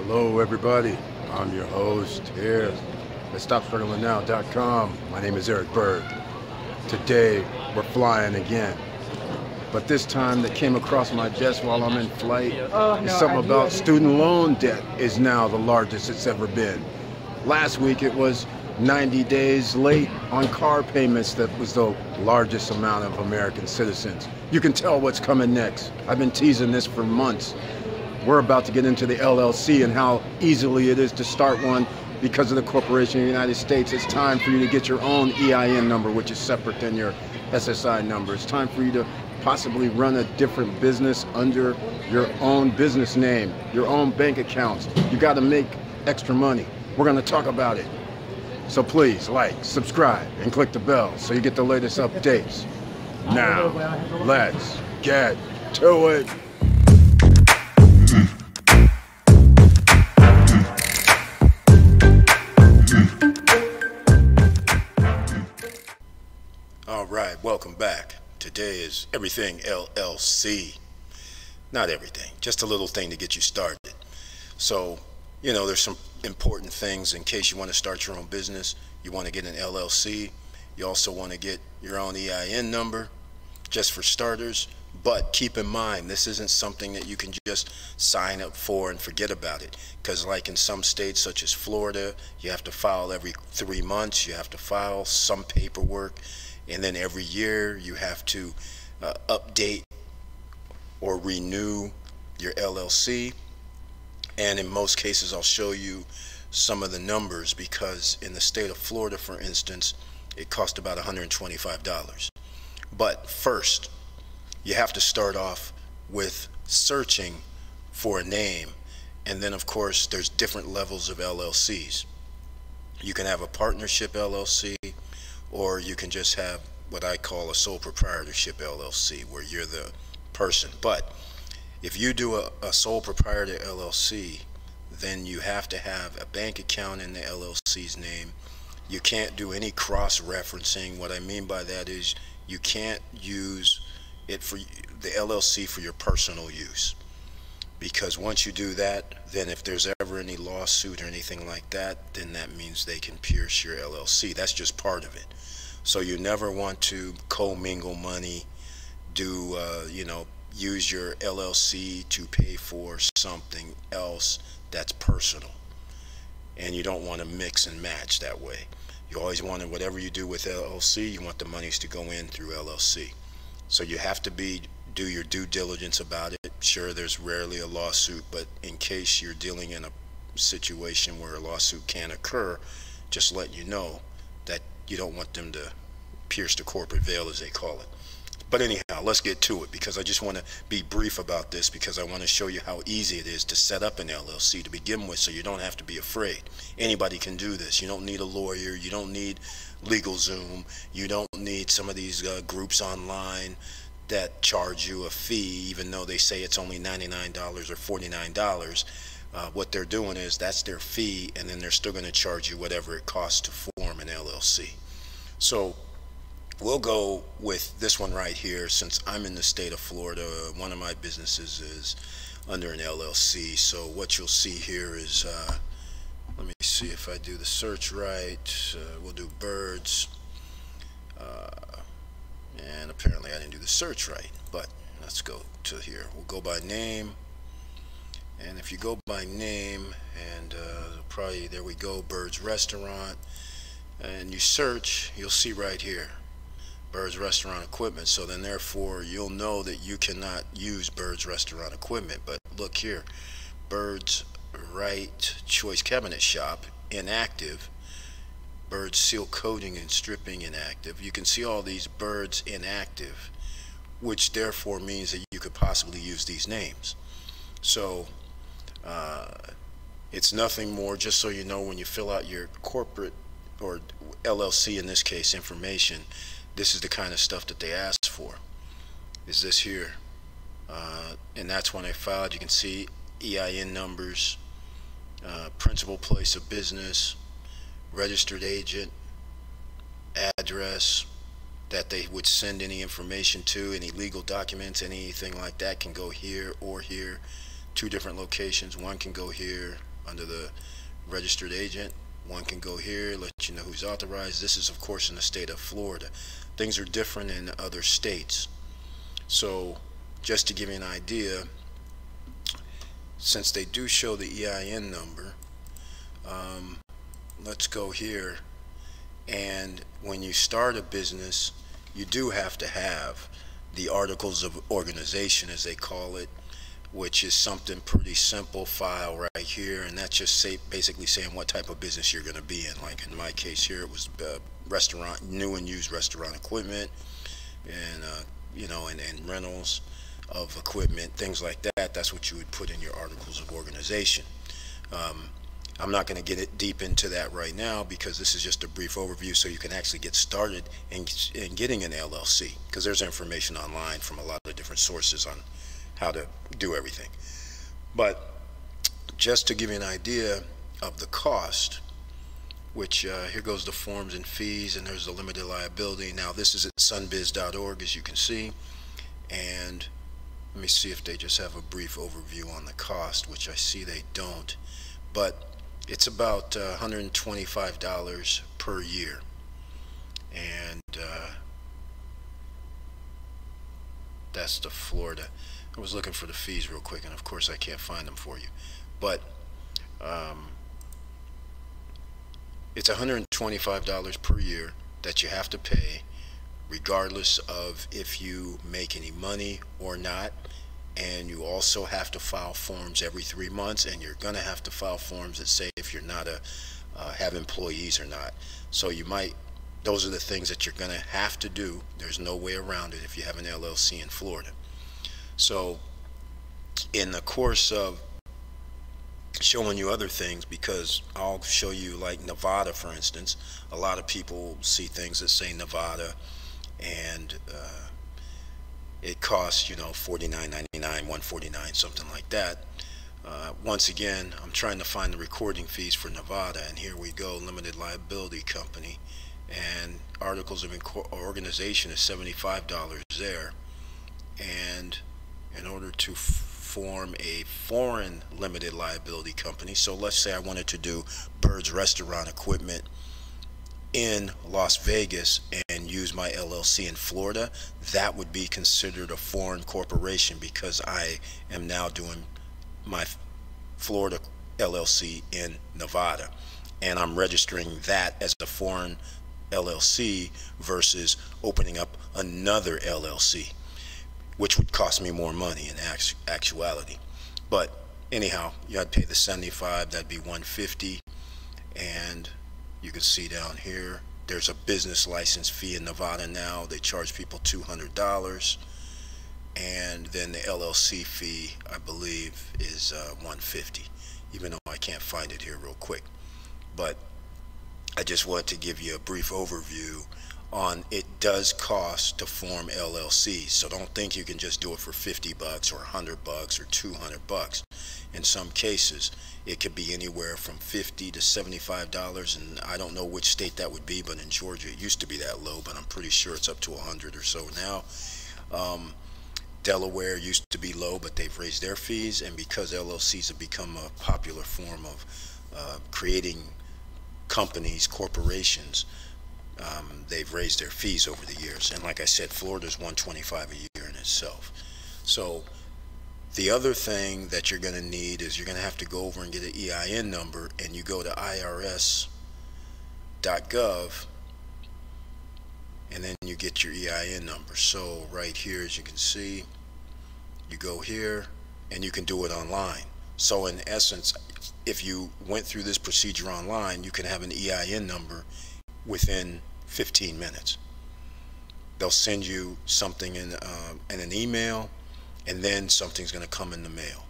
Hello everybody, I'm your host here at StopStrugglingNow.com. My name is Eric Berg. Today we're flying again, but this time that came across my desk while I'm in flight is something about student loan debt is now the largest it's ever been. Last week it was 90 days late on car payments. That was the largest amount of American citizens. You can tell what's coming next. I've been teasing this for months. We're about to get into the LLC and how easily it is to start one because of the Corporation of the United States. It's time for you to get your own EIN number, which is separate than your SSI number. It's time for you to possibly run a different business under your own business name, your own bank accounts. You got to make extra money. We're going to talk about it. So please like, subscribe, and click the bell so you get the latest updates. Now, let's get to it. Alright, welcome back. Today is Everything LLC. Not everything, just a little thing to get you started. So, you know, there's some important things in case you want to start your own business. You want to get an LLC. You also want to get your own EIN number, just for starters. But keep in mind, this isn't something that you can just sign up for and forget about it. Because like in some states such as Florida, you have to file every 3 months. You have to file some paperwork. And then every year you have to update or renew your LLC. And in most cases, I'll show you some of the numbers, because in the state of Florida, for instance, it cost about $125. But first, you have to start off with searching for a name. And then, of course, there's different levels of LLCs. You can have a partnership LLC, or you can just have what I call a sole proprietorship LLC, where you're the person. But if you do a sole proprietor LLC, then you have to have a bank account in the LLC's name. You can't do any cross-referencing. What I mean by that is you can't use it for the LLC for your personal use, because once you do that, then if there's ever any lawsuit or anything like that, then that means they can pierce your LLC. That's just part of it. So you never want to commingle money, do use your LLC to pay for something else that's personal. And you don't want to mix and match that way. You always want to, whatever you do with LLC, you want the monies to go in through LLC. So you have to do your due diligence about it. Sure, there's rarely a lawsuit, but in case you're dealing in a situation where a lawsuit can occur, just let you know that you don't want them to pierce the corporate veil, as they call it. But anyhow, let's get to it, because I just want to be brief about this, because I want to show you how easy it is to set up an LLC to begin with, so you don't have to be afraid. Anybody can do this. You don't need a lawyer. You don't need LegalZoom. You don't need some of these groups online that charge you a fee, even though they say it's only $99 or $49. What they're doing is that's their fee, and then they're still going to charge you whatever it costs to form an LLC. So we'll go with this one right here. Since I'm in the state of Florida, one of my businesses is under an LLC. So what you'll see here is, let me see if I do the search right. We'll do birds. And apparently I didn't do the search right, but let's go to here. We'll go by name. And if you go by name, and probably, there we go, Bird's Restaurant, and you search, you'll see right here, Bird's Restaurant Equipment. So then therefore you'll know that you cannot use Bird's Restaurant Equipment. But look here, Bird's Right Choice Cabinet Shop, inactive. Bird's Seal Coating and Stripping, inactive. You can see all these Birds inactive, which therefore means that you could possibly use these names. So it's nothing more, just so you know, when you fill out your corporate or LLC, in this case, information, this is the kind of stuff that they ask for, is this here. And that's when I filed. You can see EIN numbers, principal place of business, registered agent, address that they would send any information to, any legal documents, anything like that can go here or here. 2 different locations. One can go here, under the registered agent. One can go here, let you know who's authorized. This is, of course, in the state of Florida. Things are different in other states. So just to give you an idea, since they do show the EIN number, let's go here. And when you start a business, you do have to have the articles of organization, as they call it, which is something pretty simple file right here, and that's just basically saying what type of business you're going to be in. Like in my case here, it was restaurant, new and used restaurant equipment, and and rentals of equipment, things like that. That's what you would put in your articles of organization. I'm not going to get it deep into that right now because this is just a brief overview so you can actually get started in getting an LLC, because there's information online from a lot of different sources on how to do everything. But just to give you an idea of the cost, which here goes the forms and fees, and there's the limited liability. Now this is at sunbiz.org, as you can see, and let me see if they just have a brief overview on the cost, which I see they don't, but it's about $125 per year. And that's the Florida. I was looking for the fees real quick, and of course I can't find them for you, but it's $125 per year that you have to pay, regardless of if you make any money or not. And you also have to file forms every 3 months, and you're going to have to file forms that say if you're not have employees or not. So those are the things that you're going to have to do. There's no way around it if you have an LLC in Florida. So in the course of showing you other things, because I'll show you like Nevada, for instance, a lot of people see things that say Nevada, and it costs, $49.99, $149, something like that. Once again, I'm trying to find the recording fees for Nevada, and here we go, limited liability company, and articles of organization is $75 there. And in order to form a foreign limited liability company, so let's say I wanted to do Bird's restaurant equipment in Las Vegas and use my LLC in Florida, that would be considered a foreign corporation, because I am now doing my Florida LLC in Nevada, and I'm registering that as a foreign LLC versus opening up another LLC, which would cost me more money in actuality. But anyhow, you had to pay the $75, that'd be $150, and you can see down here there's a business license fee in Nevada now. They charge people $200, and then the LLC fee, I believe, is $150, even though I can't find it here real quick. But I just wanted to give you a brief overview on it does cost to form LLCs. So don't think you can just do it for $50 or $100 or $200. In some cases it could be anywhere from $50 to $75, and I don't know which state that would be, but in Georgia it used to be that low, but I'm pretty sure it's up to 100 or so now. Delaware used to be low, but they've raised their fees, and because LLCs have become a popular form of creating companies, corporations, they've raised their fees over the years. And like I said, Florida's $125 a year in itself. So the other thing that you're going to need is you're going to have to go over and get an EIN number, and you go to irs.gov, and then you get your EIN number. So right here, as you can see, you go here and you can do it online. So in essence, if you went through this procedure online, you can have an EIN number within 15 minutes. They'll send you something in an email, and then something's going to come in the mail.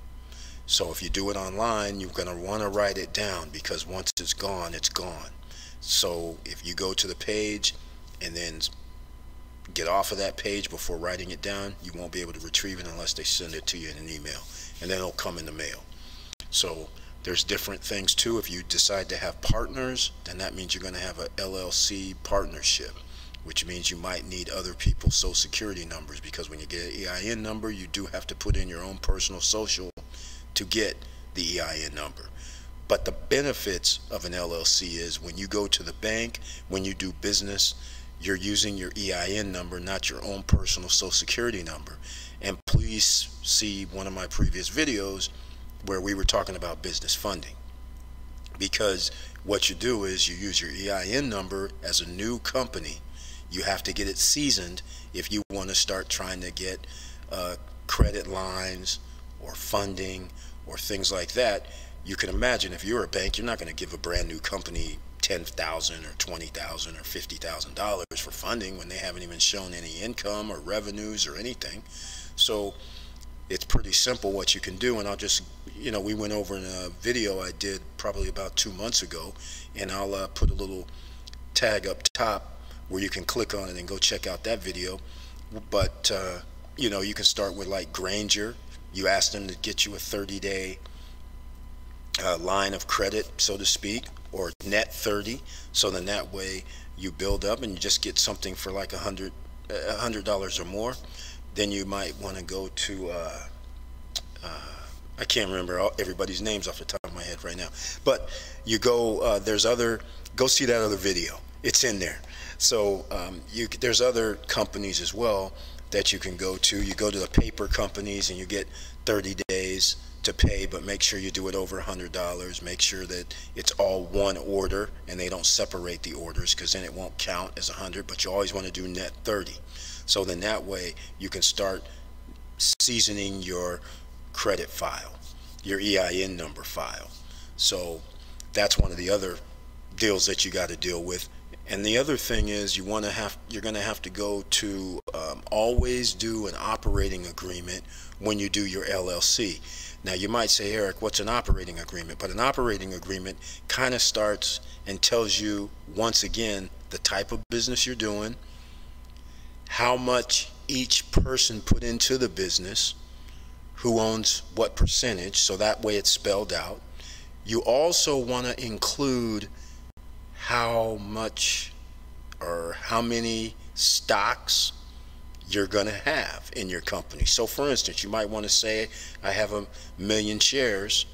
So if you do it online, you're going to want to write it down, because once it's gone, it's gone. So if you go to the page and then get off of that page before writing it down, you won't be able to retrieve it unless they send it to you in an email, and then it'll come in the mail. So there's different things too. If you decide to have partners, then that means you're going to have a LLC partnership, which means you might need other people's social security numbers, because when you get an EIN number, you do have to put in your own personal social to get the EIN number. But the benefits of an LLC is when you go to the bank, when you do business, you're using your EIN number, not your own personal Social Security number. And please see one of my previous videos where we were talking about business funding. Because what you do is you use your EIN number as a new company. You have to get it seasoned if you want to start trying to get credit lines or funding or things like that. You can imagine if you're a bank, you're not going to give a brand new company $10,000 or $20,000 or $50,000 for funding when they haven't even shown any income or revenues or anything. So it's pretty simple what you can do. And I'll just, we went over in a video I did probably about 2 months ago, and I'll put a little tag up top where you can click on it and go check out that video. But you can start with like Granger. You ask them to get you a 30-day line of credit, so to speak, or net 30. So then that way you build up and you just get something for like $100 or more. Then you might want to go to I can't remember everybody's names off the top of my head right now, but you go go see that other video. It's in there. So there's other companies as well that you can go to. You go to the paper companies and you get 30 days to pay, but make sure you do it over $100. Make sure that it's all one order and they don't separate the orders, because then it won't count as 100, but you always want to do net 30. So then that way you can start seasoning your credit file, your EIN number file. So that's one of the other deals that you got to deal with. And the other thing is you're going to have to go to always do an operating agreement when you do your LLC. Now you might say, Eric, what's an operating agreement? But an operating agreement kind of starts and tells you, once again, the type of business you're doing, how much each person put into the business, who owns what percentage, so that way it's spelled out. You also want to include how much or how many stocks you're going to have in your company. So for instance, you might want to say, I have 1,000,000 shares.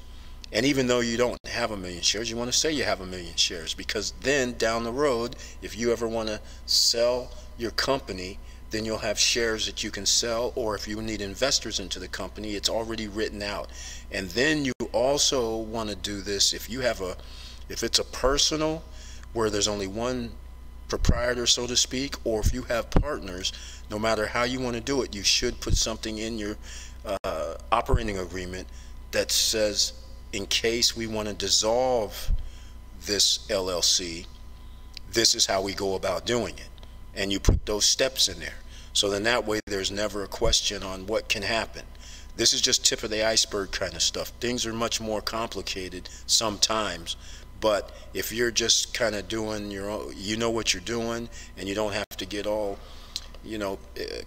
And even though you don't have 1,000,000 shares, you want to say you have 1,000,000 shares, because then down the road, if you ever want to sell your company, then you'll have shares that you can sell, or if you need investors into the company, it's already written out. And then you also want to do this if it's a personal where there's only one proprietor, so to speak, or if you have partners, no matter how you want to do it, you should put something in your operating agreement that says, in case we want to dissolve this LLC, this is how we go about doing it. And you put those steps in there. So then that way there's never a question on what can happen. This is just tip of the iceberg kind of stuff. Things are much more complicated sometimes. But if you're just kind of doing your own, you know what you're doing, and you don't have to get all,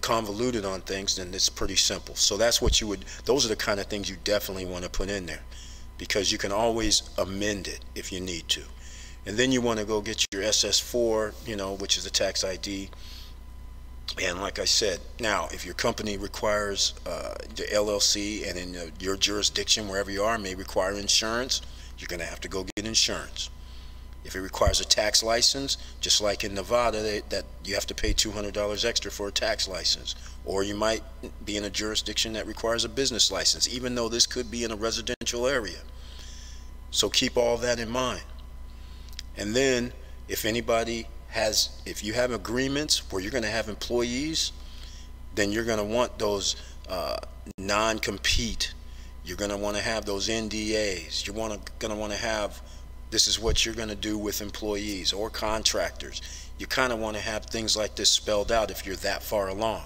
convoluted on things, then it's pretty simple. So that's what those are the kind of things you definitely want to put in there, because you can always amend it if you need to. And then you want to go get your SS4, which is a tax ID. And like I said, now if your company requires the LLC, and in your jurisdiction, wherever you are, may require insurance, you're going to have to go get insurance. If it requires a tax license, just like in Nevada, that you have to pay $200 extra for a tax license. Or you might be in a jurisdiction that requires a business license, even though this could be in a residential area. So keep all that in mind. And then if you have agreements where you're going to have employees, then you're going to want those non-compete. You're going to want to have those NDAs. You're going to want to have, this is what you're going to do with employees or contractors. You kind of want to have things like this spelled out if you're that far along.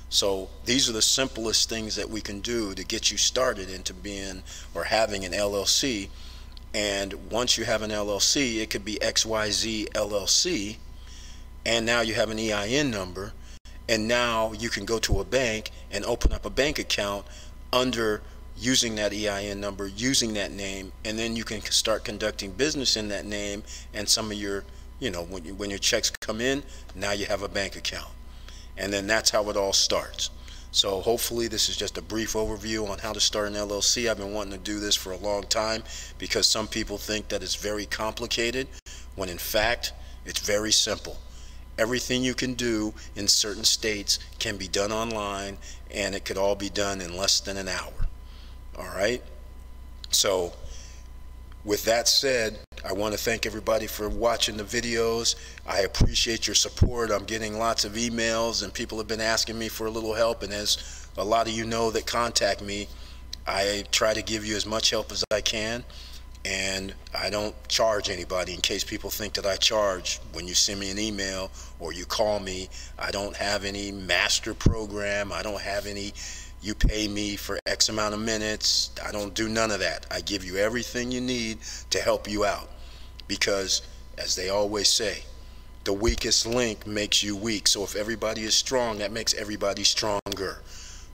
So these are the simplest things that we can do to get you started into being or having an LLC. And once you have an LLC, it could be XYZ LLC, and now you have an EIN number, and now you can go to a bank and open up a bank account under using that EIN number, using that name, and then you can start conducting business in that name. And some of your, when your checks come in, now you have a bank account. And then that's how it all starts. So hopefully this is just a brief overview on how to start an LLC. I've been wanting to do this for a long time because some people think that it's very complicated, when in fact it's very simple. Everything you can do in certain states can be done online, and it could all be done in less than an hour. All right? So with that said, I want to thank everybody for watching the videos. I appreciate your support. I'm getting lots of emails, and people have been asking me for a little help, and as a lot of you know that contact me, I try to give you as much help as I can. And I don't charge anybody, in case people think that I charge. When you send me an email or you call me, I don't have any master program. I don't have any, you pay me for X amount of minutes. I don't do none of that. I give you everything you need to help you out. Because, as they always say, the weakest link makes you weak. So if everybody is strong, that makes everybody stronger.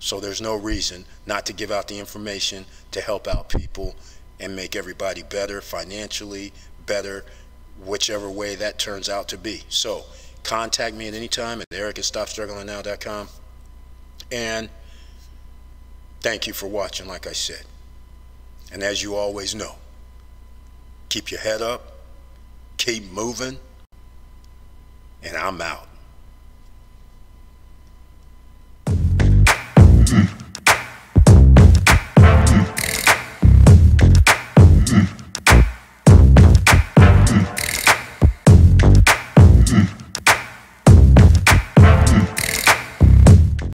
So there's no reason not to give out the information to help out people and make everybody better financially, better whichever way that turns out to be. So contact me at any time at eric@stopstrugglingnow.com. And thank you for watching, like I said. And as you always know, keep your head up, keep moving, and I'm out.